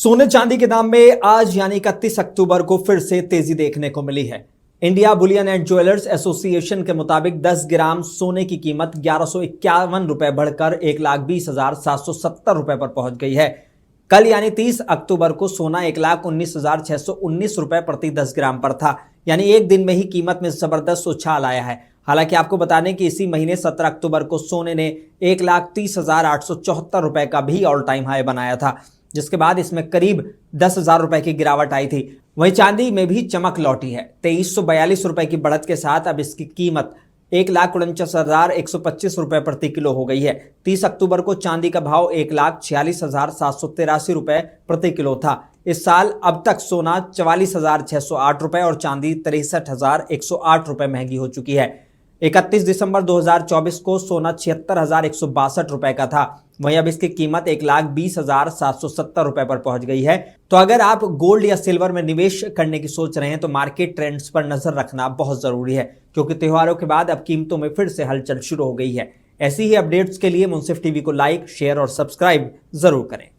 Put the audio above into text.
सोने चांदी के दाम में आज यानी 31 अक्टूबर को फिर से तेजी देखने को मिली है। India Boolean and jewellers association के मुताबिक 10 ग्राम सोने की कीमत 1151 रुपए बढ़कर 1,20,770 रुपए पर पहुंच गई है। कल यानी 30 अक्टूबर को सोना 1,19,619 रुपए प्रति 10 ग्राम पर था, यानी एक दिन में ही कीमत में जबरदस्त उछाल आया है। हालांकि आपको बता दें कि इसी महीने 17 अक्टूबर को सोने ने 1,30,874 रुपए का भी ऑल टाइम हाई बनाया था, जिसके बाद इसमें करीब 10,000 रुपए की गिरावट आई थी। वहीं चांदी में भी चमक लौटी है। 2,342 रुपए की बढ़त के साथ अब इसकी कीमत 1,49,125 रुपए प्रति किलो हो गई है। 30 अक्टूबर को चांदी का भाव 1,46,783 रुपए प्रति किलो था। इस साल अब तक सोना 44,608 रुपए और चांदी 63,108 रुपए महंगी हो चुकी है। 31 दिसंबर 2024 को सोना 76,162 रुपए का था। वहीं अब इसकी कीमत 1,20,770 रुपए पर पहुंच गई है। तो अगर आप गोल्ड या सिल्वर में निवेश करने की सोच रहे हैं तो मार्केट ट्रेंड्स पर नजर रखना बहुत जरूरी है, क्योंकि त्योहारों के बाद अब कीमतों में फिर से हलचल शुरू हो गई है। ऐसी ही अपडेट्स के लिए मुंसिफ टीवी को लाइक, शेयर और सब्सक्राइब जरूर करें।